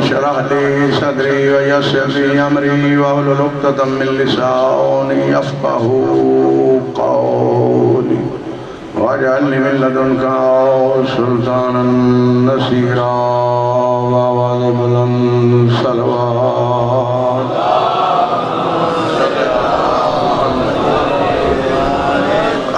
اشرح لي صدري ويسر لي امري واحلل عقدة من لساني يفقهوا قولي واجعل لي من لدنك سلطانا نصيرا وأعوذ بلند صلوات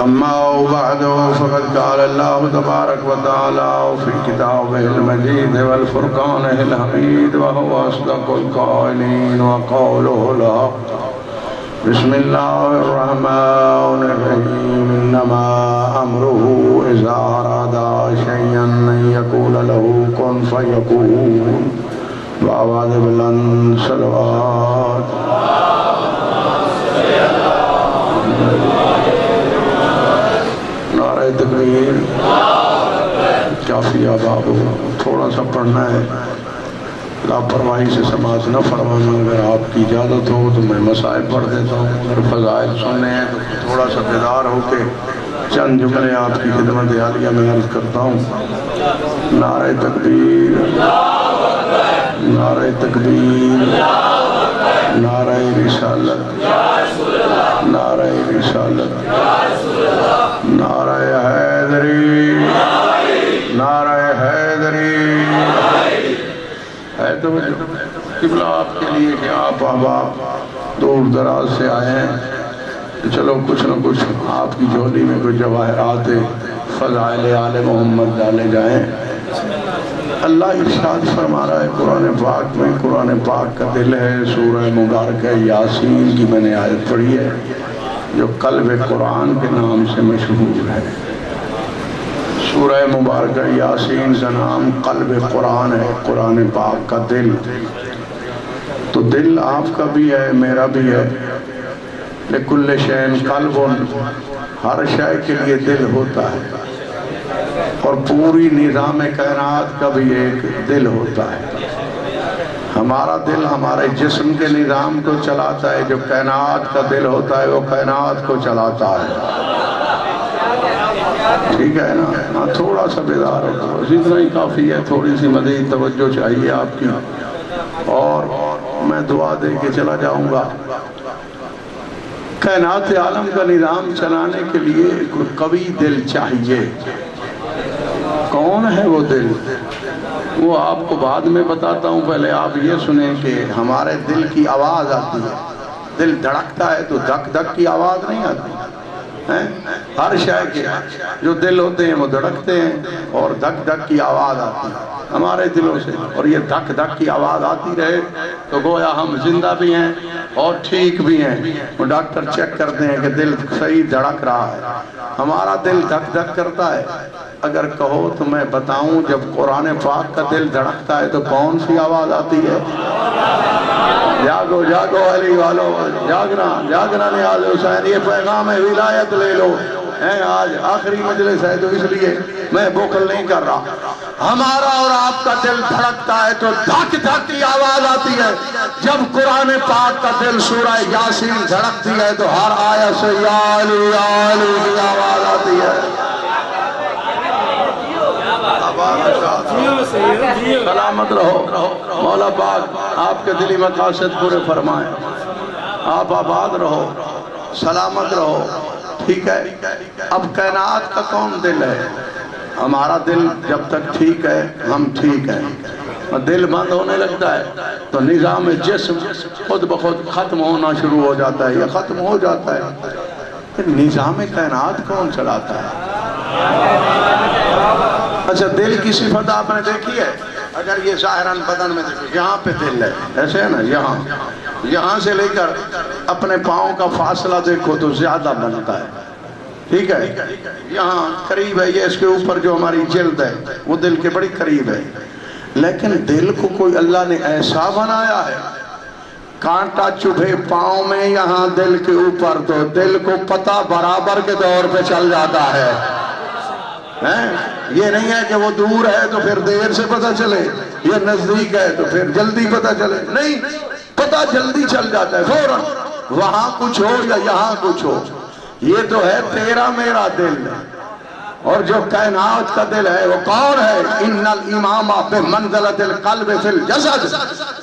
أما بعد فقد قال الله تبارك وتعالى في كتابه المجيد والفرقانه الحميد وهو أصدق القائلين وقوله الحق بسم الله الرحمن الرحيم إنما أمره إذا أراد شيئا أن يقول له كن فيكون وأعوذ بلند صلوات تکبیر کافی آباب تھوڑا سا پڑھنا ہے، لاپرواہی سے سماعت نہ فرمانا۔ اگر آپ کی اجازت ہو تو میں مسائل پڑھ دیتا ہوں، اگر فضائل سننے ہیں تو تھوڑا سا بیدار ہو کے چند جملے آپ کی خدمت عالیہ میں عرض کرتا ہوں۔ نعرہ تکبیر، نعرہ تکبیر، نعرہ رسالت، نعرہ رسالت، نعرہ حیدری، نعرہ حیدری۔ ہے تو قبلہ آپ کے لیے کہ آپ احباب دور دراز سے آئے ہیں تو چلو کچھ نہ کچھ آپ کی جھولی میں کوئی جواہرات فضائل آل محمد ڈالے جائیں۔ اللہ ارشاد فرما رہا ہے قرآن پاک میں، قرآن پاک کا دل ہے سورہ مبارکہ یاسین کی میں نے آیت پڑھی ہے جو قلب قرآن کے نام سے مشہور ہے۔ سورہ مبارکہ یاسین کا نام قلب قرآن ہے، قرآن پاک کا دل۔ تو دل آپ کا بھی ہے، میرا بھی ہے۔ لکل شیء قلب، ہر شے کے لیے دل ہوتا ہے، اور پوری نظام کائنات کا بھی ایک دل ہوتا ہے۔ ہمارا دل ہمارے جسم کے نظام کو چلاتا ہے، جو کائنات کا دل ہوتا ہے وہ کائنات کو چلاتا ہے۔ ٹھیک ہے نا؟ ہاں تھوڑا سا بیدار ہو، اتنا ہی کافی ہے، تھوڑی سی مزید توجہ چاہیے آپ کی، اور میں دعا دے کے چلا جاؤں گا۔ کائنات عالم کا نظام چلانے کے لیے کوئی قوی دل چاہیے۔ کون ہے وہ دل؟ وہ آپ کو بعد میں بتاتا ہوں، پہلے آپ یہ سنیں کہ ہمارے دل کی آواز آتی ہے۔ دل دھڑکتا ہے تو دھک دھک کی آواز نہیں آتی ہے۔ ہر شے کے جو دل ہوتے ہیں وہ دھڑکتے ہیں اور دھک دھک کی آواز آتی ہے ہمارے دلوں سے، اور یہ دھک دھک کی آواز آتی رہے تو گویا ہم زندہ بھی ہیں اور ٹھیک بھی ہیں۔ وہ ڈاکٹر چیک کرتے ہیں کہ دل صحیح دھڑک رہا ہے۔ ہمارا دل دھک دھک کرتا ہے۔ اگر کہو تو میں بتاؤں، جب قرآن پاک کا دل دھڑکتا ہے تو کون سی آواز آتی ہے؟ جاگو جاگو علی والو، جاگنا جاگنا نیاز حسین، یہ پیغام ولایت لے لو۔ آج آخری مجلس ہے تو اس لیے میں بوکل نہیں کر رہا۔ ہمارا اور آپ کا دل دھڑکتا ہے تو دھک دھک کی آواز آتی ہے۔ جب قرآن پاک کا دل سورہ یاسین دھڑکتی ہے تو ہر آیت سے یا علی کی آواز آتی ہے۔ سلامت رہو، مولا پاک آپ کے دلی مقاصد پورے فرمائیں، آپ آباد رہو، سلامت رہو۔ ٹھیک ہے؟ اب کائنات کا کون دل ہے؟ ہمارا دل جب تک ٹھیک ہے ہم ٹھیک ہیں، اور دل بند ہونے لگتا ہے تو نظام جسم خود بخود ختم ہونا شروع ہو جاتا ہے یا ختم ہو جاتا ہے۔ پھر نظام کائنات کون چلاتا ہے؟ اچھا، دل کی صفت آپ نے دیکھی ہے؟ اگر یہ ظاہراً بدن میں دیکھو، یہاں پہ دل ہے، ایسے ہے نا، یہاں سے لے کر اپنے پاؤں کا فاصلہ دیکھو تو زیادہ بنتا ہے۔ ٹھیک ہے؟ یہاں قریب ہے، یہ اس کے اوپر جو ہماری جلد ہے وہ دل کے بڑی قریب ہے، لیکن دل کو کوئی اللہ نے ایسا بنایا ہے، کانٹا چبھے پاؤں میں یہاں دل کے اوپر تو دل کو پتہ برابر کے دور پہ چل جاتا ہے۔ یہ نہیں ہے کہ وہ دور ہے تو پھر دیر سے پتہ چلے، یہ نزدیک ہے تو پھر جلدی پتہ چلے، نہیں، پتہ جلدی چل جاتا ہے فوراً، وہاں کچھ ہو یا یہاں کچھ ہو۔ یہ تو ہے تیرا میرا دل، اور جو کائنات کا دل ہے وہ کون ہے؟ ان الامام بمنزلۃ القلب فی الجسد،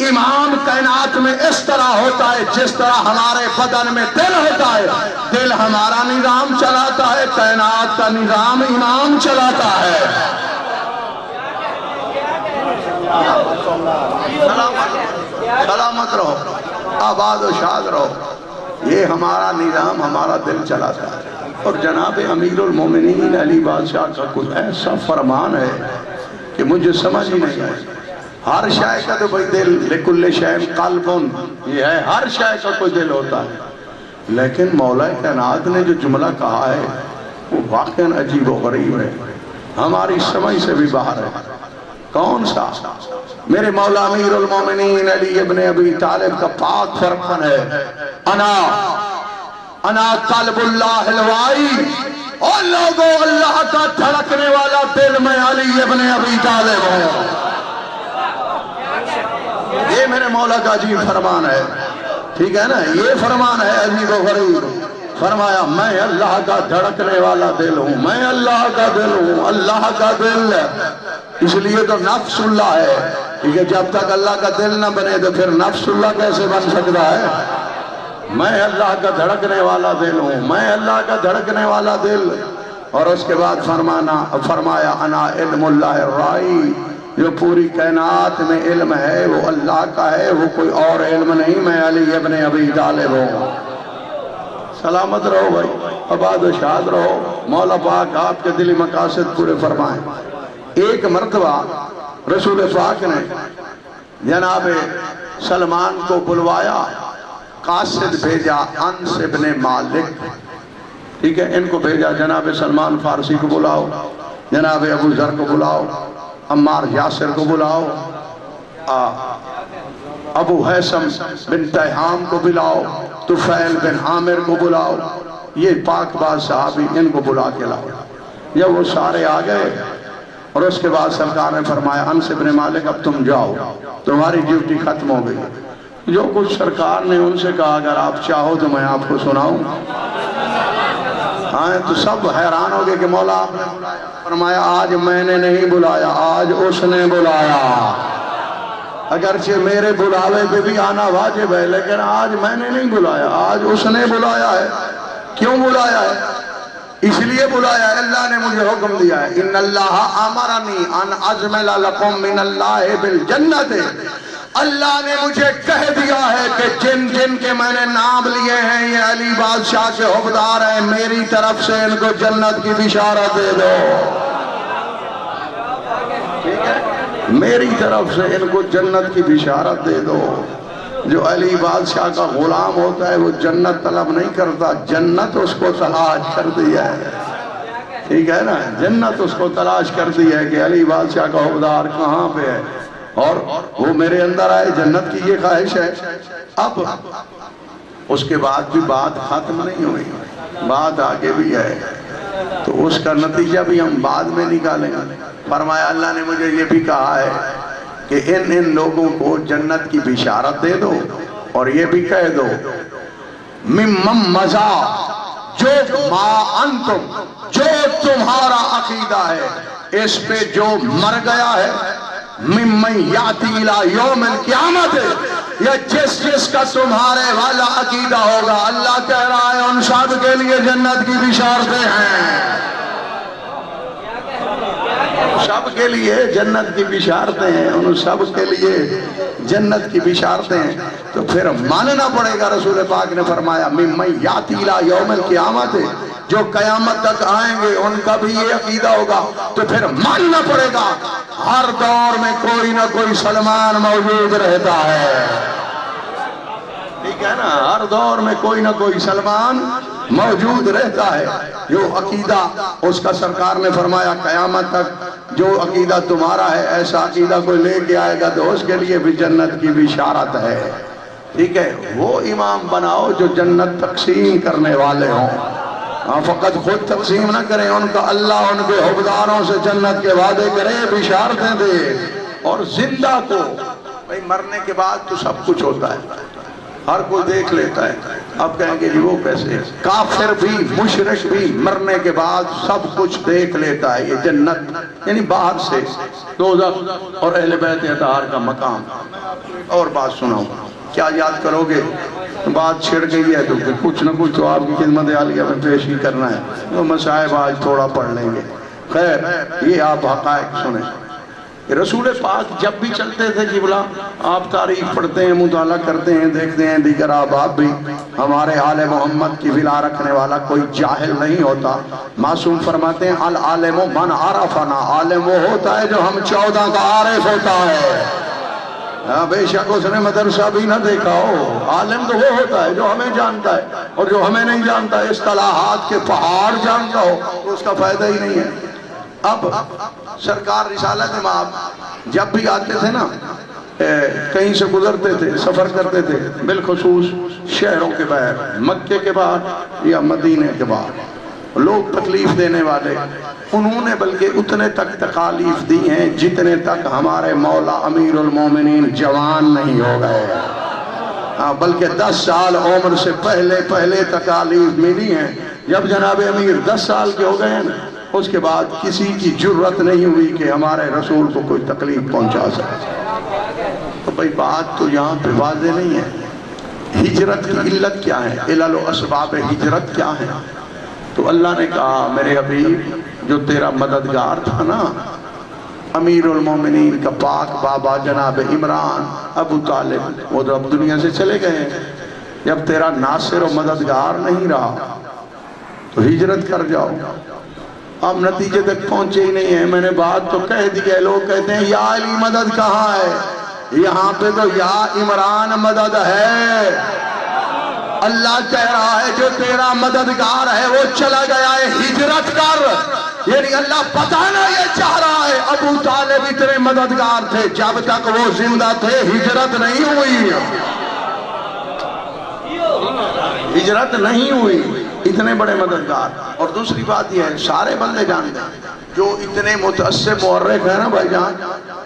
امام کائنات میں اس طرح ہوتا ہے جس طرح ہمارے بدن میں دل ہوتا ہے۔ دل ہمارا نظام چلاتا ہے، کائنات کا نظام امام چلاتا ہے۔ سلامت رہو، آباد و شاد رہو۔ یہ ہمارا نظام ہمارا دل چلاتا ہے۔ اور جناب امیر المومنین علی بادشاہ کا کچھ ایسا فرمان ہے کہ مجھے سمجھ ہی نہیں آئی۔ ہر شے کا تو کوئی دل، لکل شیء قلب، یہ ہے ہر شے کا کوئی دل ہوتا ہے، لیکن مولا کائنات نے جو جملہ کہا ہے وہ واقعاً عجیب و غریب ہے، ہماری سمجھ سے بھی باہر ہے۔ کون سا؟ میرے مولا امیر المومنین علی ابن ابی طالب کا پاک فرمان ہے، انا قلب اللہ الوائی، اور لوگوں اللہ کا دھڑکنے والا دل میں علی ابن ابی طالب ہوں۔ یہ میرے مولا کا عجیب فرمان ہے، ٹھیک ہے نا؟ یہ فرمان ہے عجیب و غریب۔ فرمایا میں اللہ کا دھڑکنے والا دل ہوں، میں اللہ کا دل ہوں، اللہ کا دل۔ اس لیے تو نفس اللہ ہے، کیونکہ جب تک اللہ کا دل نہ بنے تو پھر نفس اللہ کیسے بن سکتا ہے؟ میں اللہ کا دھڑکنے والا دل ہوں، میں اللہ کا دھڑکنے والا دل۔ اور اس کے بعد فرمایا انا علم اللہ الرائی، جو پوری کائنات میں علم ہے وہ اللہ کا ہے، وہ کوئی اور علم نہیں، میں علی ابن ابی طالب ہوں۔ سلامت رہو بھائی، آباد و شاد رہو، مولا پاک آپ کے دلی مقاصد پورے فرمائیں۔ ایک مرتبہ رسول پاک نے جناب سلمان کو بلوایا، قاصد بھیجا انس ابن مالک، ٹھیک ہے، ان کو بھیجا جناب سلمان فارسی کو بلاؤ، جناب ابو ذر کو بلاؤ، عمار یاسر کو بلاؤ، ابو حیثم بن تیہام کو بلاؤ، طفیل بن عامر کو بلاؤ، یہ پاک باز صحابی، ان کو بلا کے لاؤ۔ جب وہ سارے آ گئے اور اس کے بعد سرکار نے فرمایا انس ابن مالک اب تم جاؤ، تمہاری ڈیوٹی ختم ہو گئی۔ جو کچھ سرکار نے ان سے کہا اگر آپ چاہو تو میں آپ کو سناؤں۔ ہاں تو سب حیران ہو گئے کہ مولا آپ نے فرمایا آج میں نے نہیں بلایا، آج اس نے بلایا۔ اگرچہ میرے بلاوے پہ بھی آنا واجب ہے، لیکن آج میں نے نہیں بلایا، آج اس نے بلایا ہے۔ کیوں بلایا ہے؟ اس لیے بلایا ہے، اللہ نے مجھے حکم دیا ہے، ان اللہ امرنی ان اجمل لکم من اللہ بالجنت، اللہ نے مجھے کہہ دیا ہے کہ جن جن کے میں نے نام لیے ہیں یہ علی بادشاہ کے حقدار ہیں، میری طرف سے ان کو جنت کی بشارت دے دو۔ میری طرف سے ان کو جنت کی بشارت دے دو۔ جو علی بادشاہ کا غلام ہوتا ہے وہ جنت طلب نہیں کرتا، جنت اس کو تلاش کر دی ہے، ٹھیک ہے نا؟ جنت اس کو تلاش کر دی ہے کہ علی بادشاہ کا حقدار کہاں پہ ہے، اور وہ میرے اندر آئے، جنت کی یہ خواہش ہے۔ اب اس کے بعد بھی بات ختم نہیں ہوئی، بات آگے بھی ہے، تو اس کا نتیجہ بھی ہم بعد میں نکالیں گے۔ فرمایا اللہ نے مجھے یہ بھی کہا ہے کہ ان لوگوں کو جنت کی بشارت دے دو، اور یہ بھی کہہ دو ممم مزا، جو ما انتم، جو تمہارا عقیدہ ہے اس پہ جو مر گیا ہے، ممن یاتی الی یوم القیامت، یا جس جس کا تمہارے والا عقیدہ ہوگا، اللہ کہہ رہا ہے ان سب کے لیے جنت کی بشارتیں ہیں، سب کے لیے جنت کی بشارتیں ہیں، ان سب کے لیے جنت کی بشارتیں ہیں۔ تو پھر ماننا پڑے گا، رسول پاک نے فرمایا ممن یاتی الی یوم القیامت، جو قیامت تک آئیں گے ان کا بھی یہ عقیدہ ہوگا، تو پھر ماننا پڑے گا ہر دور میں کوئی نہ کوئی سلمان موجود رہتا ہے، ٹھیک ہے نا؟ ہر دور میں کوئی نہ کوئی سلمان موجود رہتا ہے۔ جو عقیدہ اس کا سرکار نے فرمایا قیامت تک جو عقیدہ تمہارا ہے ایسا عقیدہ کوئی لے کے آئے گا تو اس کے لیے بھی جنت کی بشارت ہے، ٹھیک ہے؟ وہ امام بناؤ جو جنت تقسیم کرنے والے ہوں، فقط خود تقسیم نہ کریں، ان کا اللہ ان کے حقداروں سے جنت کے وعدے کرے، بشارتیں دے۔ اور زندہ کو بھئی مرنے کے بعد تو سب کچھ ہوتا ہے، ہر کوئی دیکھ لیتا ہے، اب کہیں گے جی وہ کیسے؟ کافر بھی مشرک بھی مرنے کے بعد سب کچھ دیکھ لیتا ہے، یہ جنت یعنی باہر سے دوزخ اور اہل بیت اطہار کا مقام۔ اور بات سناؤں، کیا یاد کرو گے؟ بات چھڑ گئی ہے تو کچھ نہ کچھ تو آپ کی خدمت عالیہ میں پیش ہی کرنا ہے، تو مصائب آج تھوڑا پڑھ لیں گے۔ خیر یہ آپ حقائق سنیں۔ رسول پاک جب بھی چلتے تھے قبلہ، آپ تاریخ پڑھتے ہیں، مطالعہ کرتے ہیں، دیکھتے ہیں دیگر آباب بھی، ہمارے آل محمد کی ولا رکھنے والا کوئی جاہل نہیں ہوتا۔ معصوم فرماتے ہیں العالم من عرفنا، عالم وہ ہوتا ہے جو ہم 14 کا عارف ہوتا ہے۔ بے شک اس نے مدرسہ بھی نہ دیکھا ہو، عالم تو وہ ہوتا ہے جو ہمیں جانتا ہے، اور جو ہمیں نہیں جانتا اصطلاحات کے پہاڑ جانتا ہو تو اس کا فائدہ ہی نہیں ہے۔ اب سرکار رسالت امام جب بھی آتے تھے نا، کہیں سے گزرتے تھے، سفر کرتے تھے، بالخصوص شہروں کے باہر، مکے کے باہر یا مدینے کے باہر، لوگ تکلیف دینے والے، انہوں نے بلکہ اتنے تک تکالیف دی ہیں جتنے تک ہمارے مولا امیر المومنین جوان نہیں ہو گئے، بلکہ 10 سال عمر سے پہلے تکالیف ملی ہیں۔ جب جناب امیر 10 سال کے ہو گئے ہیں نا، اس کے بعد کسی کی جرت نہیں ہوئی کہ ہمارے رسول کو کوئی تکلیف پہنچا سکے۔ تو بھئی بات تو یہاں پہ واضح نہیں ہے، ہجرت کی علت کیا ہے، علل و اسباب ہجرت کیا ہے؟ تو اللہ نے کہا میرے حبیب جو تیرا مددگار تھا نا، امیر المومنین کا پاک بابا جناب عمران ابو طالب، وہ تو اب دنیا سے چلے گئے، جب تیرا ناصر و مددگار نہیں رہا تو ہجرت کر جاؤ۔ اب نتیجے تک پہنچے ہی نہیں ہیں، میں نے بات تو کہہ دی ہے، لوگ کہتے ہیں یا علی مدد کہاں ہے؟ یہاں پہ تو یا عمران مدد ہے۔ اللہ کہہ رہا ہے جو تیرا مددگار ہے وہ چلا گیا ہے، ہجرت کر۔ یعنی اللہ بتانا یہ چاہ رہا ہے ابو طالب اتنے مددگار تھے، جب تک وہ زندہ تھے ہجرت نہیں ہوئی، ہجرت نہیں ہوئی، اتنے بڑے مددگار۔ اور دوسری بات یہ ہے، سارے بندے جانتے ہیں جو اتنے متعصب مورخ ہیں نا بھائی جان،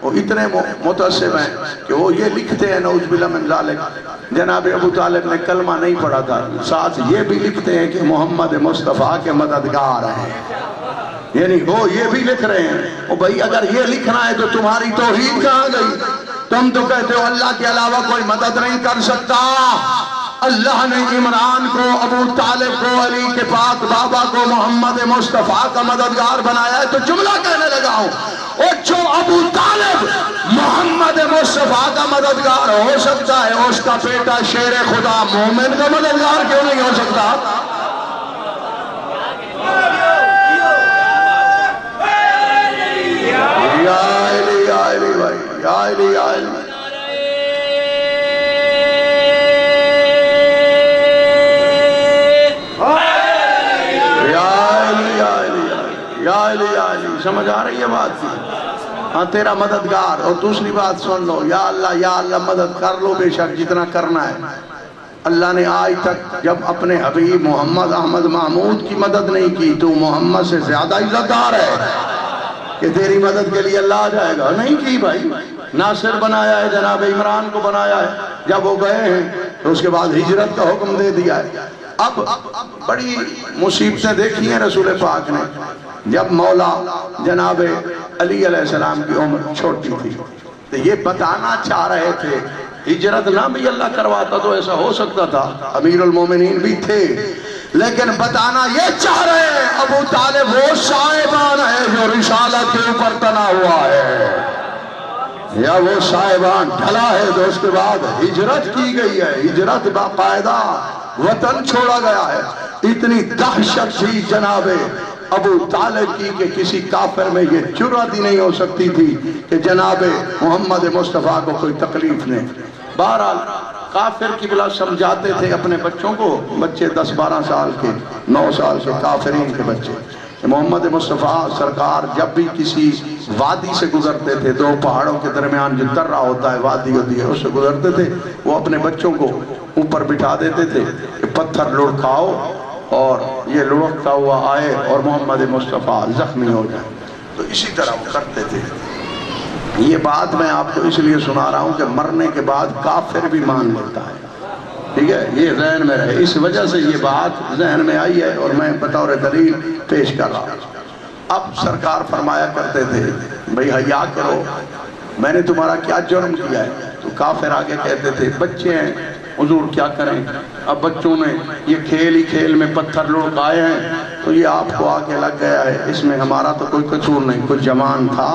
وہ اتنے متعصب ہیں کہ وہ یہ لکھتے ہیں نعوذ باللہ من ذالک، جناب ابو طالب نے کلمہ نہیں پڑھا تھا، ساتھ یہ بھی لکھتے ہیں کہ محمد مصطفیٰ کے مددگار ہیں، یعنی وہ یہ بھی لکھ رہے ہیں۔ او بھائی اگر یہ لکھنا ہے تو تمہاری توحید کہاں گئی؟ تم تو کہتے ہو اللہ کے علاوہ کوئی مدد نہیں کر سکتا۔ اللہ نے عمران کو، ابو طالب کو، علی کے پاک بابا کو محمد مصطفیٰ کا مددگار بنایا ہے، تو جملہ کہنے لگا ہوں، اور جو ابو طالب محمد مصطفیٰ کا مددگار ہو سکتا ہے، اس کا بیٹا شیر خدا مومن کا مددگار کیوں نہیں ہو سکتا؟ یا علی یا علی بھائی، یا علی یا علی۔ سمجھ آ رہی ہے بات کی؟ ہاں تیرا مددگار۔ اور دوسری بات سن لو، یا اللہ مدد کر لو بے شک جتنا کرنا ہے۔ اللہ نے آج تک جب اپنے حبیب محمد احمد محمود کی مدد نہیں کی، تو محمد سے زیادہ عزت دار ہے کہ تیری مدد کے لیے اللہ آ جائے گا؟ نہیں کی بھائی، ناصر بنایا ہے، جناب عمران کو بنایا ہے، جب وہ گئے ہیں تو اس کے بعد ہجرت کا حکم دے دیا ہے۔ اب بڑی مصیبتیں دیکھی ہیں رسول پاک نے، جب مولا جناب علی علیہ السلام کی عمر چھوٹی تھی تو یہ بتانا چاہ رہے تھے، ہجرت نہ بھی اللہ کرواتا تو ایسا ہو سکتا تھا، امیر المومنین بھی تھے، لیکن بتانا یہ چاہ رہے ہیں ابو طالب وہ صاحبان ہے جو رسالت کے اوپر تنا ہوا ہے، یا وہ صاحبان ڈھلا ہے تو اس کے بعد ہجرت کی گئی ہے، ہجرت باقاعدہ وطن چھوڑا گیا ہے۔ اتنی دہشت تھی جناب ابو طالب کی کہ کسی کافر میں یہ جرأت ہی نہیں ہو سکتی تھی کہ جناب محمد مصطفیٰ کو کوئی تکلیف نہیں۔ بہرحال کافر کی بلا سمجھاتے تھے اپنے بچوں کو، بچے 10-12 سال کے، 9 سال کے کافرین کے بچے، محمد مصطفیٰ سرکار جب بھی کسی وادی سے گزرتے تھے، دو پہاڑوں کے درمیان جو درہ ہوتا ہے، وادی ہوتی ہے، اس سے گزرتے تھے، وہ اپنے بچوں کو اوپر بٹھا دیتے تھے کہ پتھر لڑکاؤ اور یہ لڑکتا ہوا آئے اور محمد مصطفیٰ زخمی ہو جائے، تو اسی طرح وہ کرتے تھے۔ یہ بات میں آپ کو اس لیے سنا رہا ہوں کہ مرنے کے بعد کافر بھی مان لیتا ہے، ٹھیک ہے، یہ ذہن میں رہے، اس وجہ سے یہ بات ذہن میں آئی ہے اور میں بطور دلیل پیش کر رہا ہوں۔ اب سرکار فرمایا کرتے تھے بھئی حیا کرو، میں نے تمہارا کیا جرم کیا ہے؟ تو کافر آگے کہتے تھے بچے ہیں حضور کیا کریں، اب بچوں نے یہ کھیل ہی کھیل میں پتھر لڑکائے ہیں تو یہ آپ کو آگے لگ گیا ہے، اس میں ہمارا تو کوئی قصور نہیں، کوئی جوان تھا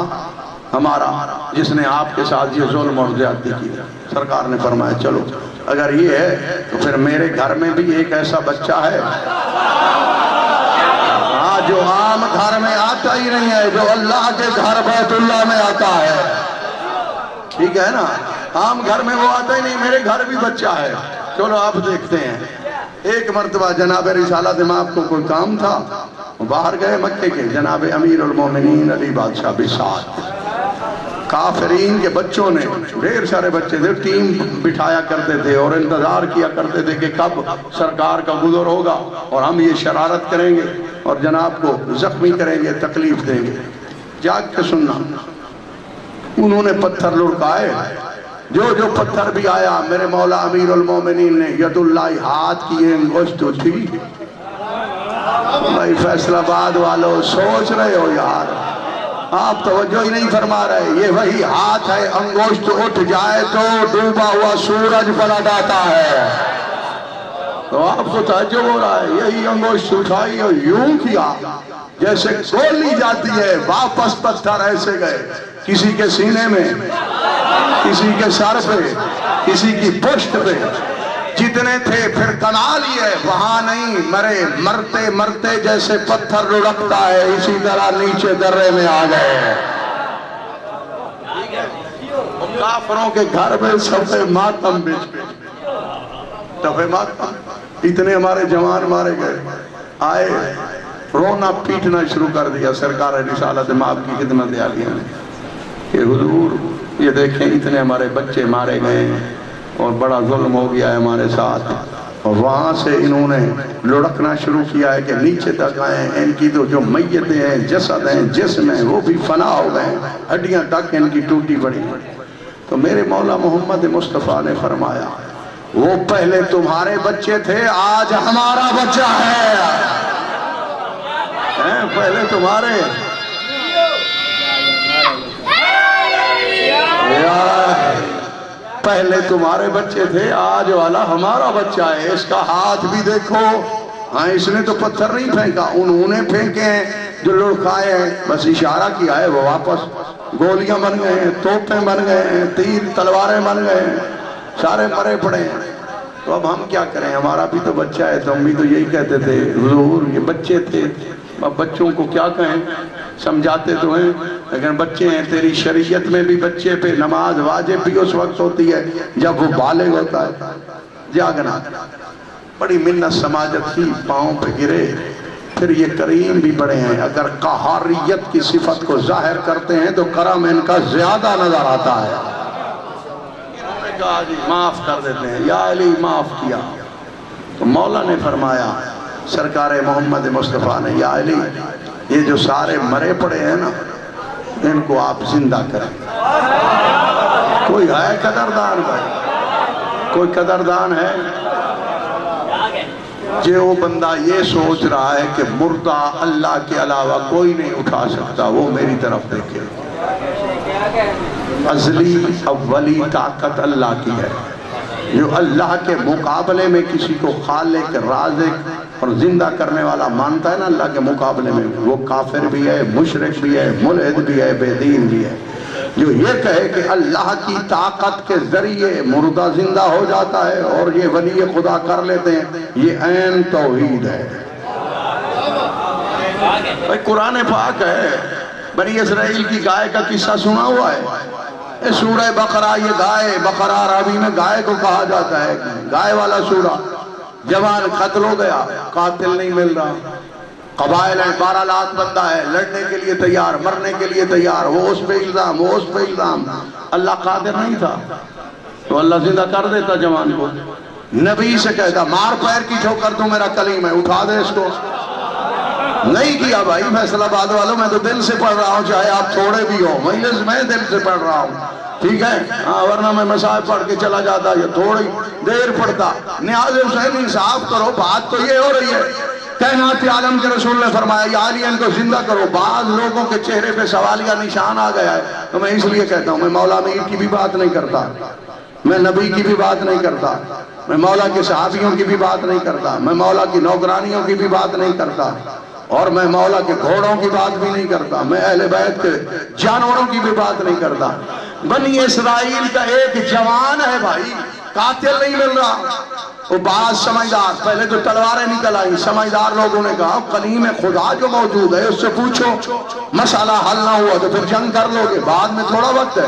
ہمارا جس نے آپ کے ساتھ یہ ظلم اور زیادتی کی۔ سرکار نے فرمایا چلو اگر یہ ہے تو پھر میرے گھر میں بھی ایک ایسا بچہ ہے جو عام گھر میں آتا ہی نہیں ہے، جو اللہ کے گھر بیت اللہ میں آتا ہے، ٹھیک ہے نا، عام گھر میں وہ آتا ہی نہیں، میرے گھر بھی بچہ ہے، چلو آپ دیکھتے ہیں۔ ایک مرتبہ جناب رسالت امام کو کوئی کام تھا، باہر گئے مکے کے، جناب امیر المومنین علی بادشاہ بھی ساتھ، کافرین کے بچوں نے، ڈھیر سارے بچے تھے، ٹیم بٹھایا کرتے تھے اور انتظار کیا کرتے تھے کہ کب سرکار کا گزر ہوگا اور ہم یہ شرارت کریں گے اور جناب کو زخمی کریں گے، تکلیف دیں گے۔ جاگ کے سننا، انہوں نے پتھر لڑکائے، جو پتھر بھی آیا میرے مولا امیر المومنین نے ید اللہ ہاتھ کی انگشت اٹھی۔ بھائی فیصل آباد والوں سوچ رہے ہو یار، آپ توجہ ہی نہیں فرما رہے، یہ وہی ہاتھ ہے، انگشت اٹھ جائے تو ڈوبا ہوا سورج پلٹ آتا ہے۔ تو آپ کو تعجب ہو رہا ہے، یہی انگشت اٹھائی اور یوں کیا جیسے گولی جاتی ہے، واپس پتھر ایسے گئے، کسی کے سینے میں، کسی کے سر پہ، کسی کی پشت پہ، جتنے تھے پھر کنا لیے، وہاں نہیں مرے، مرتے مرتے جیسے پتھر لڑکتا ہے اسی طرح نیچے درے میں آ گئے۔ کافروں کے گھر میں صفحے ماتم بچ گئے، صفحے ماتم، اتنے ہمارے جوان مارے گئے، آئے رونا پیٹنا شروع کر دیا سرکار رسالت مآب کی خدمت عالیہ نے کہ حضور یہ دیکھیں اتنے ہمارے بچے مارے گئے اور بڑا ظلم ہو گیا ہے ہمارے ساتھ، اور وہاں سے انہوں نے لڑکنا شروع کیا ہے کہ نیچے تک آئے، ان کی تو جو میتیں ہیں، جسد ہیں، جسم ہیں، وہ بھی فنا ہو گئے، ہڈیاں تک ان کی ٹوٹی پڑی۔ تو میرے مولا محمد مصطفیٰ نے فرمایا وہ پہلے تمہارے بچے تھے، آج ہمارا بچہ ہے، پہلے تمہارے، پہلے تمہارے بچے تھے، آج والا ہمارا بچہ ہے، اس کا ہاتھ بھی دیکھو، ہاں اس نے تو پتھر نہیں پھینکا، انہوں نے پھینکے ہیں جو لڑکائے ہیں، بس اشارہ کیا ہے، وہ واپس گولیاں بن گئے ہیں، توپیں بن گئے ہیں، تیر تلواریں بن گئے ہیں، سارے مرے پڑے ہیں۔ تو اب ہم کیا کریں، ہمارا بھی تو بچہ ہے، تو ہم بھی تو یہی کہتے تھے حضور یہ بچے تھے، اب بچوں کو کیا کہیں، سمجھاتے تو ہیں لیکن بچے ہیں، تیری شریعت میں بھی بچے پہ نماز واجب بھی اس وقت ہوتی ہے جب وہ بالغ ہوتا ہے۔ جاگنا، بڑی منت سماجت کی، پاؤں پہ گرے، پھر یہ کریم بھی بڑے ہیں، اگر قہاریت کی صفت کو ظاہر کرتے ہیں تو کرم ان کا زیادہ نظر آتا ہے۔ انہوں نے کہا جی معاف کر دیتے ہیں، یا علی معاف کیا، تو مولا نے فرمایا سرکار محمد مصطفیٰ نے، یا علی یہ جو سارے مرے پڑے ہیں نا ان کو آپ زندہ کریں۔ کوئی ہے قدردان بھائی، کوئی قدردان ہے؟ جو بندہ یہ سوچ رہا ہے کہ مردہ اللہ کے علاوہ کوئی نہیں اٹھا سکتا، وہ میری طرف دیکھے، ازلی اولی طاقت اللہ کی ہے، جو اللہ کے مقابلے میں کسی کو خالق رازق اور زندہ کرنے والا مانتا ہے نا اللہ کے مقابلے میں، وہ کافر بھی ہے، مشرک بھی ہے، ملحد بھی ہے، بے دین بھی ہے۔ جو یہ کہے کہ اللہ کی طاقت کے ذریعے مردہ زندہ ہو جاتا ہے اور یہ ولی خدا کر لیتے ہیں، یہ عین توحید ہے۔ بھائی قرآن پاک ہے، بنی اسرائیل کی گائے کا قصہ سنا ہوا ہے، سورہ بقرہ، یہ گائے، بقرہ عربی میں گائے کو کہا جاتا ہے، گائے والا سورہ۔ جوان قتل ہو گیا، قاتل نہیں مل رہا، قبائل ہیں، 12 لاکھ بندہ ہے، لڑنے کے لیے تیار، مرنے کے لیے تیار، وہ اس پہ الزام، وہ اس پہ الزام، اللہ قادر نہیں تھا تو اللہ زندہ کر دیتا جوان کو، نبی سے کہتا مار پیر کی ٹھوکر، تو میرا کلیم ہے، اٹھا دے اس کو، نہیں کیا بھائی۔ فیصل آباد والوں میں تو دل سے پڑھ رہا ہوں، چاہے آپ تھوڑے بھی ہو، مجلس میں دل سے پڑھ رہا ہوں، ٹھیک ہے ہاں، ورنہ میں مصائب پڑھ کے چلا جاتا یا تھوڑی دیر پڑھتا. نیاز حسین انصاف کرو، بات تو یہ ہو رہی ہے. کائنات عالم کے رسول نے فرمایا یا علی ان کو زندہ کرو. بعض لوگوں کے چہرے پہ سوالیہ نشان آ گیا ہے، تو میں اس لیے کہتا ہوں میں مولا میر کی بھی بات نہیں کرتا، میں نبی کی بھی بات نہیں کرتا، میں مولا کے صحابیوں کی بھی بات نہیں کرتا، میں مولا کی نوکرانیوں کی بھی بات نہیں کرتا، اور میں مولا کے گھوڑوں کی بات بھی نہیں کرتا، میں اہل بیت کے جانوروں کی بھی بات نہیں کرتا. بنی اسرائیل کا ایک جوان ہے بھائی، قاتل نہیں مل رہا. وہ بعض سمجھدار، پہلے تو تلواریں نکل آئیں، سمجھدار لوگوں نے کہا کلیم خدا جو موجود ہے اس سے پوچھو، مسئلہ حل نہ ہوا تو پھر جنگ کر لو گے، بعد میں تھوڑا وقت ہے.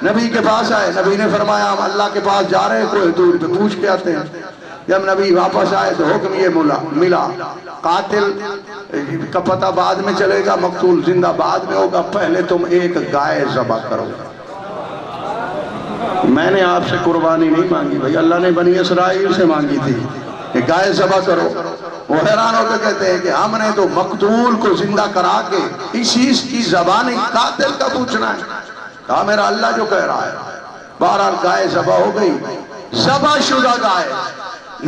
نبی کے پاس آئے، نبی نے فرمایا ہم اللہ کے پاس جا رہے ہیں، کوئی دور پہ پوچھ کے آتے ہیں. جب نبی واپس آئے تو حکم یہ ملا، قاتل کا پتہ بعد میں چلے گا، مقتول زندہ بعد میں ہوگا، پہلے تم ایک گائے ذبح کرو. میں نے آپ سے قربانی نہیں مانگی بھائی، اللہ نے بنی اسرائیل سے مانگی تھی کہ گائے ذبح کرو. وہ حیران ہو کے کہتے ہیں کہ ہم نے تو مقتول کو زندہ کرا کے اس چیز کی زبانی قاتل کا پوچھنا ہے. کہا میرا اللہ جو کہہ رہا ہے. بہرحال گائے ذبح ہو گئی، ذبح شدہ گائے،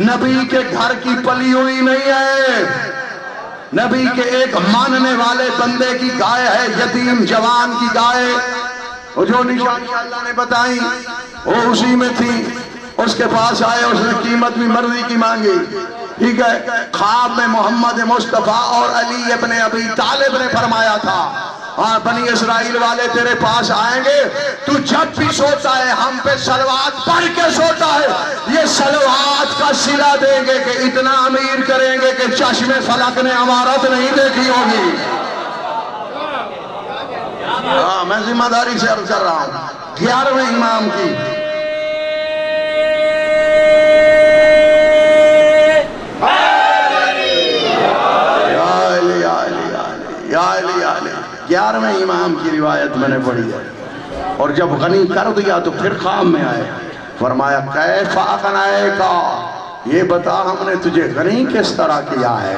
نبی کے گھر کی پلی ہوئی نہیں ہے، نبی کے ایک ماننے والے بندے کی گائے ہے، یتیم جوان کی گائے. وہ جو نشانی اللہ نے بتائی وہ اسی میں تھی. اس کے پاس آئے، اس نے قیمت بھی مرضی کی مانگی. ٹھیک ہے، خواب میں محمد مصطفیٰ اور علی ابن ابی طالب نے فرمایا تھا ہاں بنی اسرائیل والے تیرے پاس آئیں گے، تو جب بھی سوتا ہے ہم پہ صلوات پڑھ کے سوتا ہے، یہ صلوات کا صلہ دیں گے کہ اتنا امیر کریں گے کہ چشم فلک نے عمارت نہیں دیکھی ہوگی. ہاں میں ذمہ داری سے عرض کر رہا ہوں 11ویں امام کی. یا علی 11ویں امام کی روایت میں نے پڑھی ہے. اور جب غنی کر دیا تو پھر خواب میں آئے، فرمایا کیف اغنیکا، یہ بتا ہم نے تجھے غنی کس طرح کیا ہے،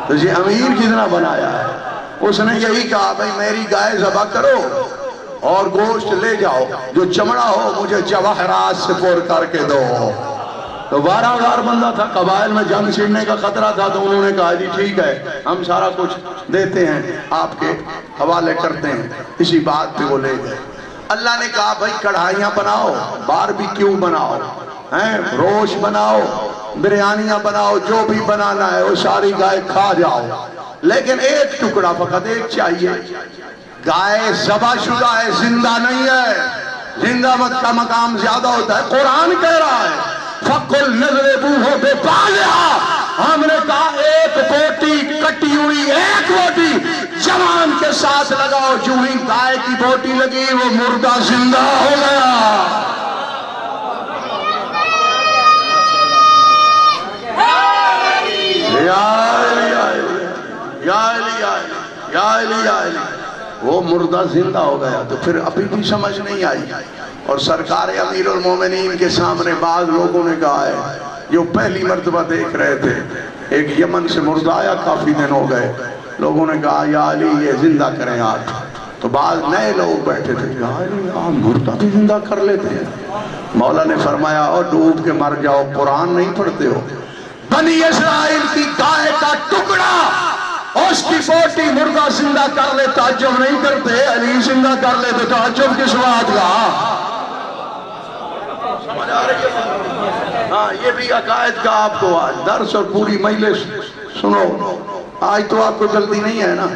تجھے امیر کتنا بنایا ہے. اس نے یہی کہا بھائی میری گائے ذبح کرو اور گوشت لے جاؤ، جو چمڑا ہو مجھے جواہرات سے پور کر کے دو. تو 12,000 بندہ تھا، قبائل میں جنگ چھڑنے کا خطرہ تھا، تو انہوں نے کہا جی ٹھیک ہے ہم سارا کچھ دیتے ہیں، آپ کے حوالے کرتے ہیں. اسی بات پہ وہ لے گئے. اللہ نے کہا بھائی کڑھائیاں بناؤ، باربیکیو بناؤ، روش بناؤ، بریانیاں بناؤ، جو بھی بنانا ہے وہ ساری گائے کھا جاؤ، لیکن ایک ٹکڑا فقط ایک چاہیے. گائے ذبح شدہ ہے، زندہ نہیں ہے. زندہ مت کا مقام زیادہ ہوتا ہے. قرآن کہہ رہا ہے فَقُلْ نَذْرِبُوهُ بِبَعْضِهَا، ہم نے کہا ایک بوٹی کٹی ہوئی، ایک بوٹی جوان کے ساتھ لگاؤ. جو ہی گائے کی بوٹی لگی وہ مردہ زندہ ہو گیا. یا علی وہ مردہ زندہ ہو گیا. تو پھر ابھی بھی سمجھ نہیں آئی. اور سرکار امیر المومنین کے سامنے بعض لوگوں نے کہا ہے جو پہلی مرتبہ دیکھ رہے تھے، ایک یمن سے مردہ آیا، کافی دن ہو گئے. لوگوں نے کہا یا علی یہ زندہ کریں آپ. تو بعض نئے لوگ بیٹھے تھے، یا علی آپ مردہ بھی زندہ کر لیتے ہیں. مولا نے فرمایا اور ڈوب کے مر جاؤ، قرآن نہیں پڑھتے ہو. بنی اسرائیل کی گائے کا ٹکڑا اس کی بوٹی مردہ زندہ کر لے، تعجب نہیں کرتے. علی زندہ کر لے تو تعجب کس بات کا؟ ہاں یہ بھی عقائد کا آپ کو آج درس اور پوری مجلس سنو. آج تو آپ کو جلدی نہیں ہے نا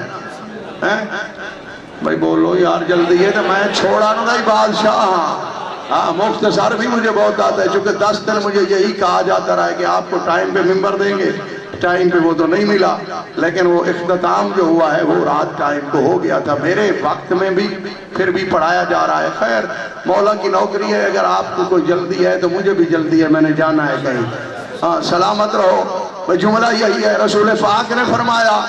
بھائی، بولو یار جلدی ہے تو میں چھوڑا نہ نہیں بادشاہ. ہاں مختصر بھی مجھے بہت آتا ہے، چونکہ 10 دن مجھے یہی کہا جاتا رہا ہے کہ آپ کو ٹائم پہ ممبر دیں گے. ٹائم پہ وہ تو نہیں ملا، لیکن وہ اختتام جو ہوا ہے وہ رات ٹائم کو ہو گیا تھا. میرے وقت میں بھی پھر بھی پڑھایا جا رہا ہے. خیر مولا کی نوکری ہے، اگر آپ کو کوئی جلدی ہے تو مجھے بھی جلدی ہے، میں نے جانا ہے کہیں. ہاں سلامت رہو. جملہ یہی ہے، رسول پاک نے فرمایا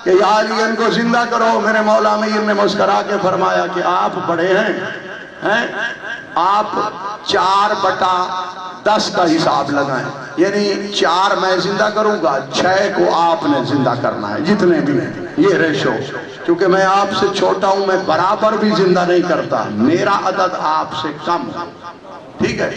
کہ یا علی ان کو زندہ کرو. میرے مولا امیر نے مسکرا کے فرمایا کہ آپ بڑے ہیں آپ 4/10 کا حساب لگائیں، یعنی 4 میں زندہ کروں گا، 6 کو آپ نے زندہ کرنا ہے، جتنے بھی ہیں یہ ریشو، کیونکہ میں آپ سے چھوٹا ہوں، میں برابر بھی زندہ نہیں کرتا، میرا عدد آپ سے کم ہے، ٹھیک ہے؟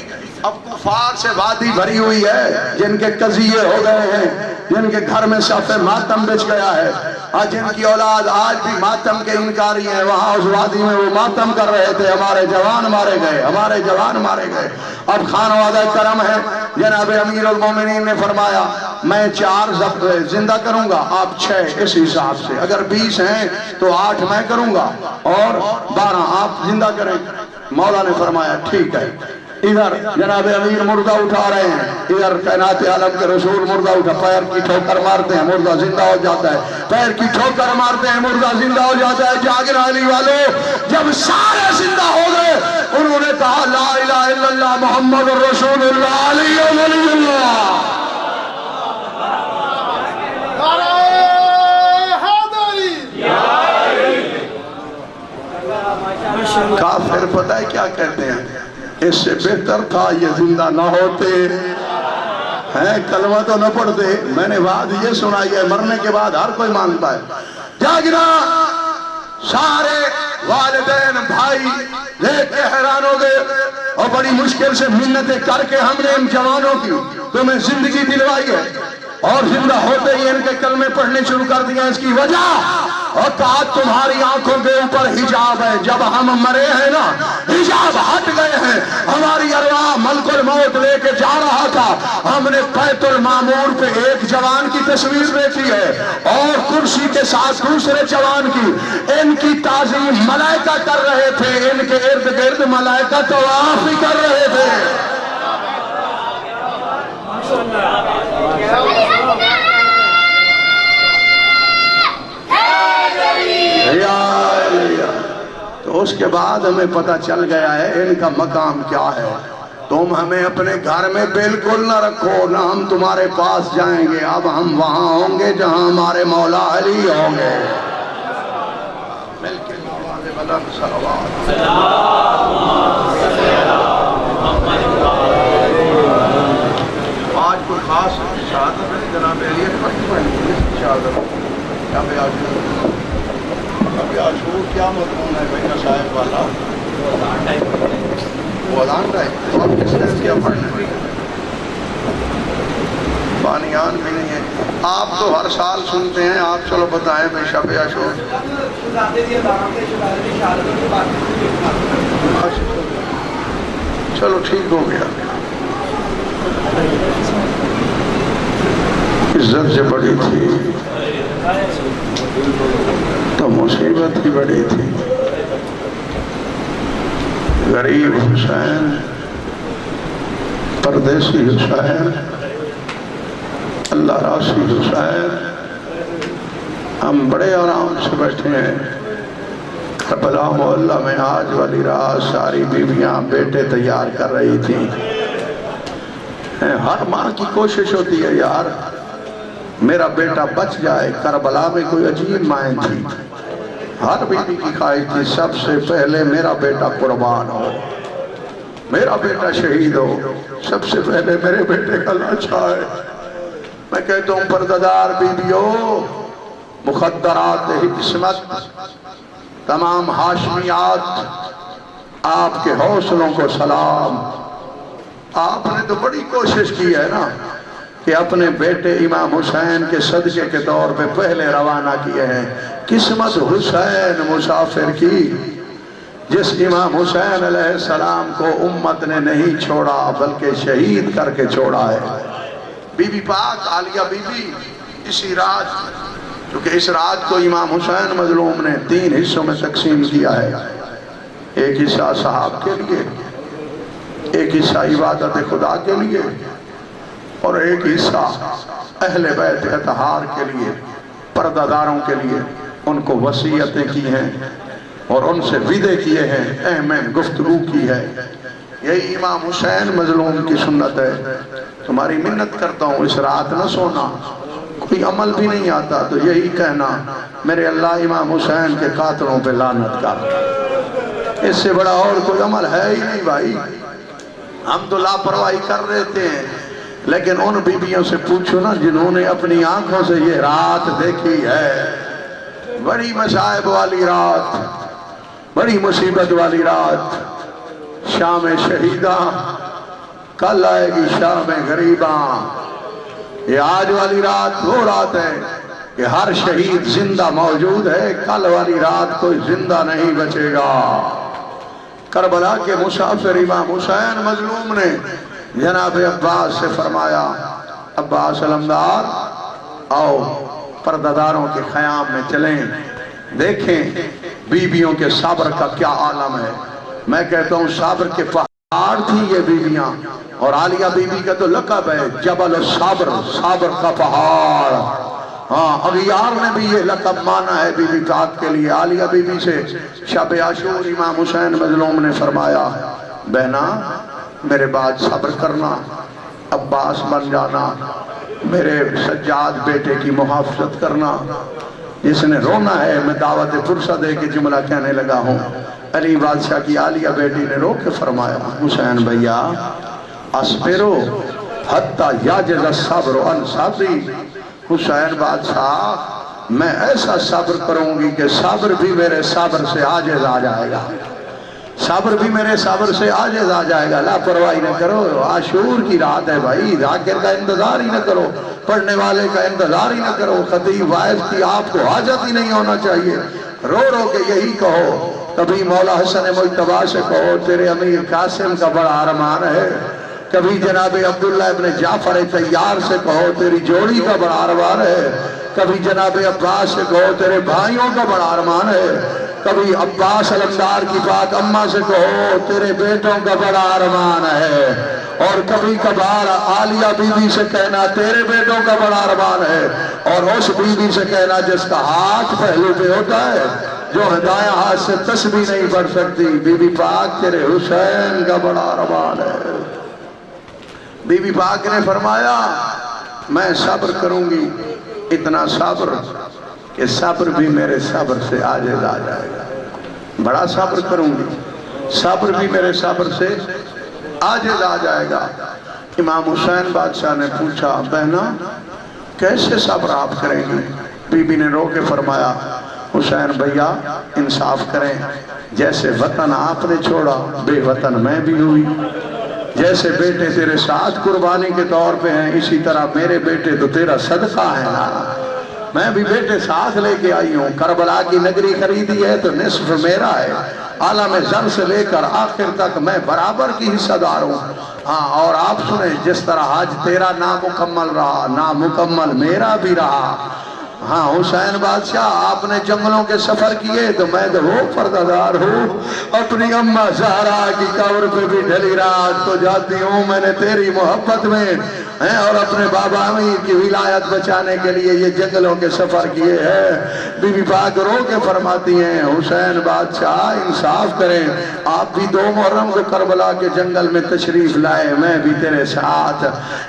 اب کفار سے وادی بھری ہوئی ہے، جن کے قضیے ہو گئے ہیں، جن کے گھر میں صف ماتم بچ گیا ہے، اور جن کی اولاد آج بھی ماتم کے انکاری ہیں، وہاں اس وادی میں وہ ماتم کر رہے تھے، ہمارے جوان مارے گئے، ہمارے جوان مارے گئے۔ اب خانوادہ کرم ہے، جناب امیر المومنین نے فرمایا میں 4 زندہ کروں گا، آپ 6 اس حساب سے، اگر 20 ہیں تو 8 میں کروں گا اور 12 آپ زندہ کریں۔ مولا نے فرمایا ٹھیک ہے۔ ادھر جناب امیر مردہ اٹھا رہے ہیں، ادھر کائنات عالم کے رسول مردہ اٹھا، پیر کی ٹھوکر مارتے ہیں، مردہ زندہ ہو جاتا ہے، پیر کی ٹھوکر مارتے ہیں، مردہ زندہ ہو جاتا ہے۔ جاگر علی والو، جب سارے زندہ ہو گئے انہوں نے کہا لا الہ الا اللہ محمد رسول اللہ علی ولی اللہ۔ کافر پتہ ہے کیا کہتے ہیں؟ اس سے بہتر تھا یہ زندہ نہ ہوتے، ہیں کلمہ تو نہ پڑھتے۔ میں نے بات یہ سنائی ہے، مرنے کے بعد ہر کوئی مانتا ہے۔ جاگنا، سارے والدین بھائی دیکھ کے حیران ہو گئے، اور بڑی مشکل سے منتیں کر کے ہم نے ان جوانوں کی تمہیں زندگی دلوائی ہے، اور زندہ ہوتے ہی ان کے کلمے پڑھنے شروع کر دیا۔ اس کی وجہ اور کہا تمہاری آنکھوں کے اوپر حجاب ہے، جب ہم مرے ہیں نا حجاب ہٹ گئے ہیں، ہماری ارواح ملک الموت لے کے جا رہا تھا، ہم نے بیت المعمور پہ ایک جوان کی تصویر دیکھی ہے اور کرسی کے ساتھ دوسرے جوان کی، ان کی تعظیم ملائکہ کر رہے تھے، ان کے ارد گرد ملائکہ طواف بھی کر رہے تھے۔ تو اس کے بعد ہمیں پتہ چل گیا ہے ان کا مقام کیا ہے۔ تم ہمیں اپنے گھر میں بالکل نہ رکھو، نہ ہم تمہارے پاس جائیں گے، اب ہم وہاں ہوں گے جہاں ہمارے مولا علی ہوں گے۔ آج کوئی خاص شہادت ہے جناب علی اکبر کی پڑھنی شہادت، ابھی عاشور کیا مضمون ہے بھائی صاحب والا؟ وہ اذان ٹائم، تو اب کس نے کیا پڑھنا ہے؟ بانیان بھی نہیں ہے۔ آپ تو ہر سال سنتے ہیں، آپ چلو بتائیں بھائی شب عاشور۔ چلو ٹھیک ہو گیا، عزت سے بڑی تھی تو مصیبت ہی بڑی تھی۔ غریب حسین، پردیسی حسین، اللہ راسی حسین، ہم بڑے آرام سے بیٹھے ہیں۔ کربلا محلہ میں آج والی رات ساری بیویاں بیٹے تیار کر رہی تھیں۔ ہر ماں کی کوشش ہوتی ہے یار میرا بیٹا بچ جائے۔ کربلا میں کوئی عجیب مائیں تھی، ہر بیٹی کی خواہش تھی سب سے پہلے میرا بیٹا قربان ہو، میرا بیٹا شہید ہو، سب سے پہلے میرے بیٹے کا لاچھا ہے۔ میں کہتا ہوں پردادار بیویوں، مخدرات حکمت، تمام ہاشمیات، آپ کے حوصلوں کو سلام۔ آپ نے تو بڑی کوشش کی ہے نا کہ اپنے بیٹے امام حسین کے صدقے کے طور پہ پہلے روانہ کیے ہیں۔ قسمت حسین مسافر کی، جس امام حسین علیہ السلام کو امت نے نہیں چھوڑا بلکہ شہید کر کے چھوڑا ہے۔ بی بی پاک عالیہ بی بی اسی رات، کیونکہ اس رات کو امام حسین مظلوم نے 3 حصوں میں تقسیم کیا ہے، ایک حصہ صحاب کے لیے، ایک حصہ عبادت خدا کے لیے، اور ایک حصہ اہل بیت اطہار کے لیے، پردہ داروں کے لیے۔ ان کو وصیتیں کی ہیں اور ان سے وعدے کیے ہیں، اہم گفتگو کی ہے۔ یہی امام حسین مظلوم کی سنت ہے۔ تمہاری منت کرتا ہوں اس رات نہ سونا، کوئی عمل بھی نہیں آتا تو یہی کہنا میرے اللہ امام حسین کے قاتلوں پہ لعنت کر۔ اس سے بڑا اور کوئی عمل ہے ہی نہیں بھائی. ہم تو لاپرواہی کر دیتے ہیں، لیکن ان بیویوں سے پوچھو نا جنہوں نے اپنی آنکھوں سے یہ رات دیکھی ہے، بڑی مصائب والی رات، بڑی مصیبت والی رات. شام شہیدہ، کل آئے گی شام غریباں. یہ آج والی رات وہ رات ہے کہ ہر شہید زندہ موجود ہے، کل والی رات کوئی زندہ نہیں بچے گا. کربلا کے مسافر امام حسین مظلوم نے جناب عباس سے فرمایا، عباس علمدار آؤ پردہ داروں کے خیام میں چلیں، دیکھیں بیویوں کے صبر کا کیا عالم ہے. میں کہتا ہوں صبر کے پہاڑ تھی یہ بیویاں، اور عالیہ بی بی کا تو لقب ہے جبل الصبر، صبر کا پہاڑ. ہاں اغیار نے بھی یہ لقب مانا ہے بی بی پاک کے لیے. عالیہ بی بی سے شب عاشور امام حسین مظلوم نے فرمایا، بہنا میرے بعد صبر کرنا، عباس بن جانا، میرے سجاد بیٹے کی محافظت کرنا. جس نے رونا ہے میں دعوت فرصت دے کے جملہ کہنے لگا ہوں. علی بادشاہ کی عالیہ بیٹی نے رو کے فرمایا، حسین بھیا اصبرو حتی یاجز الصبر عن صبری. حسین بادشاہ میں ایسا صبر کروں گی کہ صبر بھی میرے صبر سے عاجز آ جائے گا، صبر بھی میرے صبر سے عاجز آ جائے گا. لاپرواہی نہ کرو، عاشور کی رات ہے بھائی، ذاکر کا انتظار ہی نہ کرو، پڑھنے والے کا انتظار ہی نہ کرو. خطیب وائز کی آپ کو حاجت ہی نہیں ہونا چاہیے، رو رو کے یہی کہو. کبھی مولا حسن مجتبیٰ سے کہو تیرے امیر قاسم کا بڑا ارمان ہے، کبھی جناب عبداللہ ابن جعفر طیار سے کہو تیری جوڑی کا بڑا ارمان ہے، کبھی جناب عباس سے کہو تیرے بھائیوں کا بڑا ارمان ہے، کبھی عباس علمدار کی پاک اماں سے کہو تیرے بیٹوں کا بڑا ارمان ہے، اور کبھی کبھار عالیہ بی بی سے کہنا تیرے بیٹوں کا بڑا ارمان ہے، اور اس بی بی سے کہنا جس کا ہاتھ پہلو پہ ہوتا ہے، جو دائیں ہاتھ سے تسبیح نہیں پڑھ سکتی، بی بی پاک تیرے حسین کا بڑا ارمان ہے. بی بی پاک نے فرمایا میں صبر کروں گی، اتنا صبر کہ صبر بھی میرے صبر سے عاجز آ جائے گا. بڑا صبر کروں گی، صبر بھی میرے صبر سے عاجز آ جائے گا. امام حسین بادشاہ نے پوچھا، بہنا کیسے صبر آپ کریں گی؟ بی بی نے رو کے فرمایا، حسین بھیا انصاف کریں، جیسے وطن آپ نے چھوڑا بے وطن میں بھی ہوئی، جیسے بیٹے تیرے ساتھ قربانی کے طور پہ ہیں اسی طرح میرے بیٹے تو تیرا صدقہ ہے نا، میں بھی بیٹے ساتھ لے کے آئی ہوں. کربلا کی نگری خریدی ہے تو نصف میرا ہے، عالم زر سے لے کر آخر تک میں برابر کی حصہ دار ہوں. ہاں اور آپ سنیں جس طرح حج تیرا نامکمل رہا، نامکمل میرا بھی رہا. ہاں حسین بادشاہ آپ نے جنگلوں کے سفر کیے تو میں تو وہ پردہ دار ہوں، اپنی اماں زہرا کی قبر پہ بھی ڈھلی رات کو جاتی ہوں میں نے تیری محبت میں، اور اپنے بابا امیر کی ولایت بچانے کے لیے یہ جنگلوں کے سفر کیے ہیں. بی بی پاک رو کے فرماتی ہیں، حسین بادشاہ انصاف کریں، آپ بھی 2 محرم کو کربلا کے جنگل میں تشریف لائے، میں بھی تیرے ساتھ.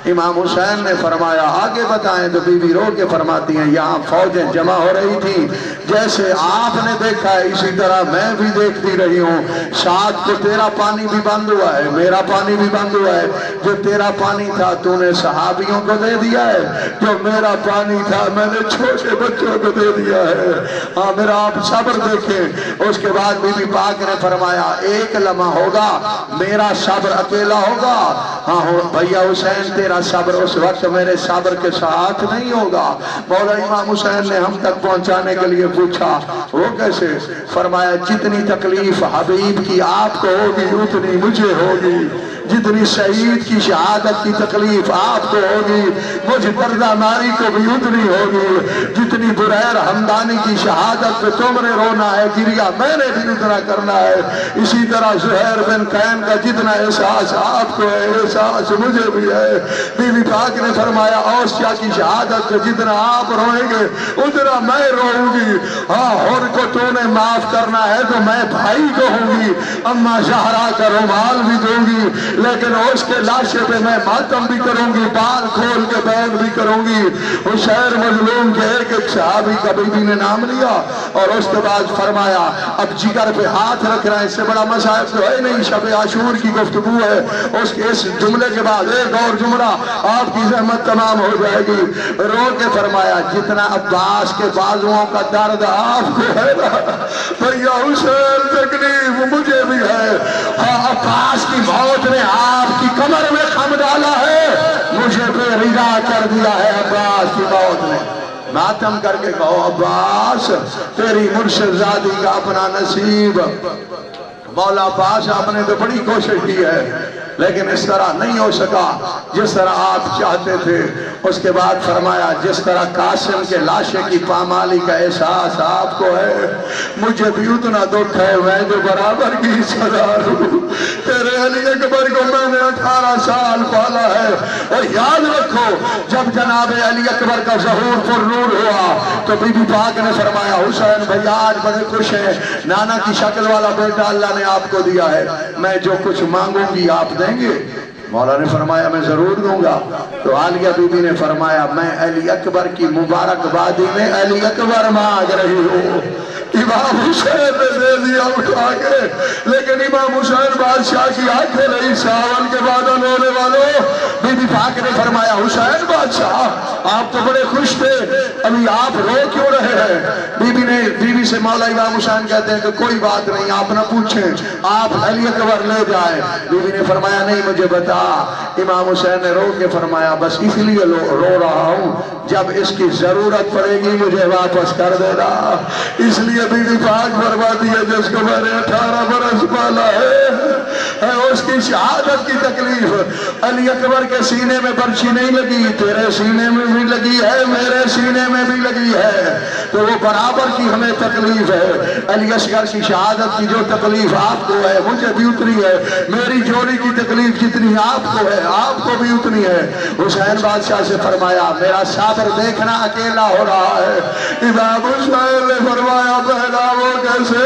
امام حسین نے فرمایا آگے بتائیں، تو بی بی رو کے فرماتی ہیں یہاں فوجیں جمع ہو رہی تھی، جیسے آپ نے دیکھا ہے اسی طرح میں بھی دیکھتی رہی ہوں. ساتھ تو تیرا پانی بھی بند ہوا ہے، میرا پانی بھی بند ہوا ہے. جو تیرا پانی تھا تو نے صحابیوں کو دے دیا ہے، جو میرا پانی تھا میں نے چھوٹے بچوں کو دے دیا ہے. ہاں میرا آپ صبر دیکھیں. اس کے بعد بی بی پاک نے فرمایا ایک لمحہ ہوگا میرا صبر اکیلا ہوگا. ہاں بھیا حسین تیرا صبر اس وقت میرے صبر کے ساتھ نہیں ہوگا. مولا امام حسین نے ہم تک پہنچانے کے لیے پوچھا وہ کیسے؟ فرمایا جتنی تکلیف حبیب کی آپ کو ہوگی اتنی مجھے ہوگی، جتنی شہید کی شہادت کی تکلیف آپ کو ہوگی مجھ پردہ ناری کو بھی اتنی ہوگی، جتنی بریر حمدانی کی شہادت پہ تم نے رونا ہے گریا میں نے بھی اتنا کرنا ہے. اسی طرح زہیر بن قین کا جتنا احساس آپ کو ہے احساس مجھے بھی ہے. بی بی پاک نے فرمایا اوسیہ کی شہادت پہ جتنا آپ روئیں گے اتنا میں روؤں گی. ہاں ہر کو تو نے معاف کرنا ہے تو میں بھائی کہوں گی, اما زہرا کا رومال بھی دوں گی, لیکن اس کے لاشے پہ میں ماتم بھی کروں گی, بال کھول کے بیان بھی کروں گی. حسین مظلوم کے ایک صحابی کا بی بی نے نام لیا اور اس کے بعد فرمایا اب جگر پہ ہاتھ رکھ رہا ہے, اس سے بڑا مصائب تو ہے نہیں, شب عاشور کی گفتگو ہے. اس جملے کے بعد ایک اور جملہ, آپ کی زحمت تمام ہو جائے گی. رو کے فرمایا جتنا عباس کے بازوؤں کا درد آپ کو ہے نا بھیا حسین تکلیف مجھے بھی ہے. ہاں عباس کی موت نے آپ کی کمر میں خم ڈالا ہے, مجھے بے رضا کر دیا ہے عباس کی موت نے. ماتم کر کے کہو عباس تیری مرشد زادی کا اپنا نصیب. مولا عباس آپ نے تو بڑی کوشش کی ہے لیکن اس طرح نہیں ہو سکا جس طرح آپ چاہتے تھے. اس کے بعد فرمایا جس طرح قاسم کے لاشے کی پامالی کا احساس آپ کو ہے, مجھے بھی اتنا دکھ ہے, میں جو برابر کی سزا ہوں. تیرے علی اکبر کو میں نے 18 سال پالا ہے. اور یاد رکھو جب جناب علی اکبر کا ظہور پر نور ہوا تو بی بی پاک نے فرمایا حسین بھائی آج بڑے خوش ہیں, نانا کی شکل والا بیٹا اللہ نے آپ کو دیا ہے, میں جو کچھ مانگوں گی آپ دیں گے؟ مولا نے فرمایا میں ضرور دوں گا. تو عالیہ بی بی نے فرمایا میں علی اکبر کی مبارکبادی میں علی اکبر مانگ رہی ہوں. امام حسین نے دے دیا اٹھا کے, لیکن امام حسین بادشاہ کی آنکھیں نہیں ساون کے بعد ہونے والوں. بی بی پاک نے فرمایا حسین بادشاہ آپ تو بڑے خوش تھے, ابھی آپ رو کیوں رہے ہیں؟ بی بی سے مولا امام حسین کہتے ہیں کہ کوئی بات نہیں, آپ نہ پوچھیں, آپ علی اکبر لے جائیں. بی بی نے فرمایا نہیں مجھے بتا. امام حسین نے رو کے فرمایا بس اس لیے رو رہا ہوں, جب اس کی ضرورت پڑے گی مجھے واپس کر دینا. اس لیے بی بی پاک فرماتی ہے جس کو میں نے 18 برس پالا ہے اس کی شہادت کی تکلیف علی اکبر کے سینے میں برچھی نہیں لگی, تیرے سینے میں بھی لگی ہے, میرے سینے میں بھی لگی ہے, تو وہ برابر کی ہمیں تکلیف ہے. علی اصغر کی شہادت کی جو تکلیف آپ کو ہے مجھے بھی اتنی ہے, میری جوڑی کی تکلیف جتنی آپ کو ہے آپ کو بھی اتنی ہے. حسین بادشاہ سے فرمایا میرا صابر دیکھنا اکیلا ہو رہا ہے. امام حسین نے فرمایا پہلا وہ کیسے؟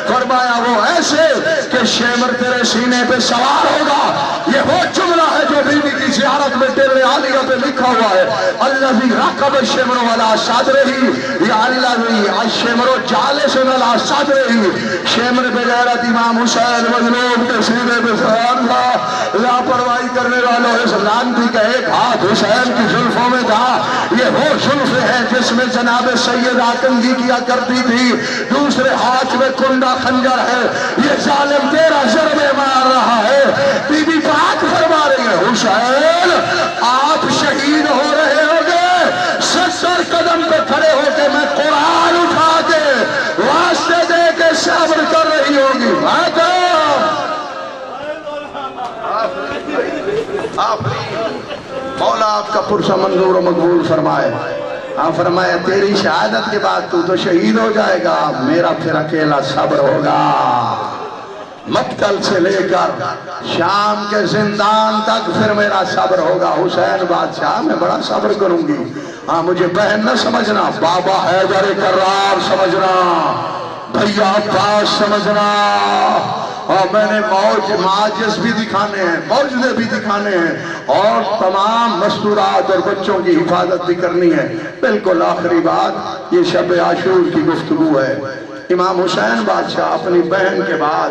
فرمایا وہ ایسے کہ شیمر تیرے سینے پہ سوار ہوگا. یہ وہ جملہ ہے جو بی بی کی زیارت میں تیرے عالیہ پہ لکھا ہوا ہے, الذی رکب الشمر علی صدرہ, یا الذی الشمر جالس علی صدرہ. شیمر بغیرت امام حسین مظلوم کے سینے پہ سوار تھا. لاپرواہی کرنے والوں اس لعنتی کا ایک ہاتھ حسین کی زلفوں میں تھا, یہ وہ زلفیں ہیں جس میں جناب سیدہ کنگھی کیا کرتی تھی, دوسرے ہاتھ میں کنڈا خنجر ہے, یہ ظالم تیرا ضرب مار رہا ہے. بی بی پاک فرما رہی ہے حسین آپ شہید ہو رہے ہوگے, 70 قدم پہ کھڑے ہو کے میں قرآن اٹھا کے واسطے دے کے صبر کر رہی ہوگی. مولا آپ کا پرسہ منظور و مقبول فرمائے. آپ فرمایا تیری شہادت کے بعد تو شہید ہو جائے گا, میرا پھر اکیلا صبر ہوگا. مقتل سے لے کر شام کے زندان تک پھر میرا صبر ہوگا. حسین بادشاہ میں بڑا صبر کروں گی. ہاں مجھے بہن نہ سمجھنا, بابا حیدر کرار سمجھنا, بھیا عباس سمجھنا. اور میں نے معاجز بھی دکھانے ہیں, معجزے بھی دکھانے ہیں, اور تمام مستورات اور بچوں کی حفاظت بھی کرنی ہے. بالکل آخری بات, یہ شب عاشور کی گفتگو ہے. امام حسین بادشاہ اپنی بہن کے بعد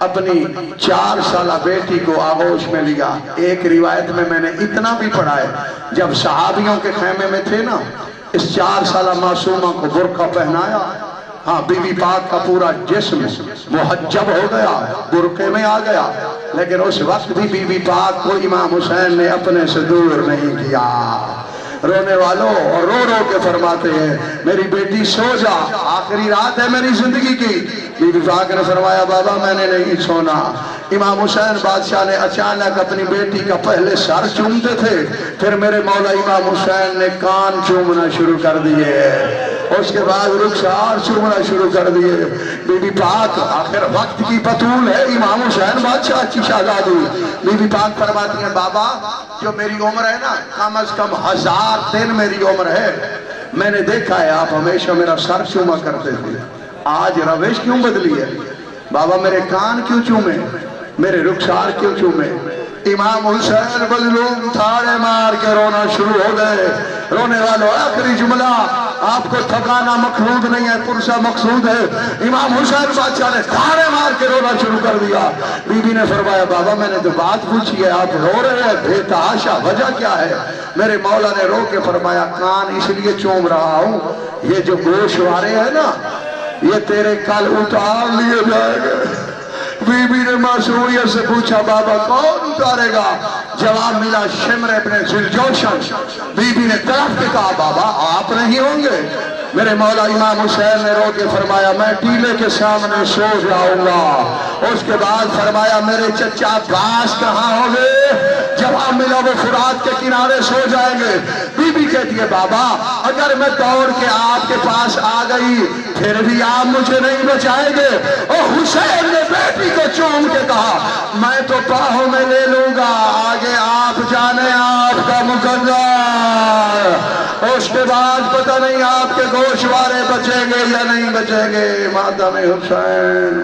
اپنی 4 سالہ بیٹی کو آغوش میں لیا. ایک روایت میں نے اتنا بھی پڑھا ہے, جب صحابیوں کے خیمے میں تھے نا, اس 4 سالہ معصومہ کو برقع پہنایا. ہاں بی بی پاک کا پورا جسم محجب ہو گیا, برقعے میں آ گیا, لیکن اس وقت بھی بی بی پاک کو امام حسین نے اپنے سے دور نہیں کیا. رونے والوں اور رو رو کے فرماتے ہیں میری بیٹی سو جا, آخری رات ہے میری زندگی کی. بی بی پاک نے فرمایا بابا میں نے نہیں سونا. امام حسین بادشاہ نے اچانک اپنی بیٹی کا پہلے سر چومتے تھے, پھر میرے مولا امام حسین نے کان چومنا شروع کر دیے, اس کے بعد رخسار چومنا شروع کر دیے. بی بی پاک آخر وقت کی بطول ہے, امام حسین بادشاہ کی شہزادی. بی بی پاک فرماتی ہیں بابا جو میری عمر ہے نا, کم از کم 1000 دن میری عمر ہے. میں نے دیکھا ہے آپ ہمیشہ میرا سر چوما کرتے تھے، آج روش کیوں بدلی ہے؟ بابا میرے کان کیوں چومے، میرے رخسار کیوں چومے؟ امام حسین مظلوم تھاڑے مار کے رونا شروع ہو گئے۔ رونے والوں آخری جملہ، آپ کو تھکانا مقصود نہیں ہے، پرسہ مقصود ہے۔ امام حسین بادشاہ نے تھاڑے مار کے رونا شروع کر دیا۔ بی بی نے فرمایا بابا میں نے تو بات پوچھی ہے، آپ رو رہے ہیں بے تحاشا، وجہ کیا ہے؟ میرے مولا نے رو کے فرمایا کان اس لیے چوم رہا ہوں، یہ جو گوشوارے ہیں نا یہ تیرے کل اتار لیے جائیں گے۔ بی بی نے معصومیت سے پوچھا بابا کون اتارے گا؟ جواب ملا شمر ابن ذوالجوشن۔ بی بی نے طرف کے کہا بابا آپ نہیں ہوں گے؟ میرے مولا امام حسین نے رو کے فرمایا میں ٹیلے کے سامنے سو جاؤں گا۔ اس کے بعد فرمایا میرے چچا عباس کہاں ہوں گے؟ جواب ملا وہ فرات کے کنارے سو جائیں گے۔ بی بی کہتی ہے بابا اگر میں دوڑ کے آپ کے پاس آ گئی پھر بھی آپ مجھے نہیں بچائیں گے؟ اور حسین نے بیٹی کو چوم کے کہا میں تو باہوں میں لے لوں گا، آگے آپ جانے آپ کا مقدر۔ اس کے بعد پتہ نہیں آپ کے گوشوارے بچیں گے یا نہیں بچیں گے۔ ماتم حسین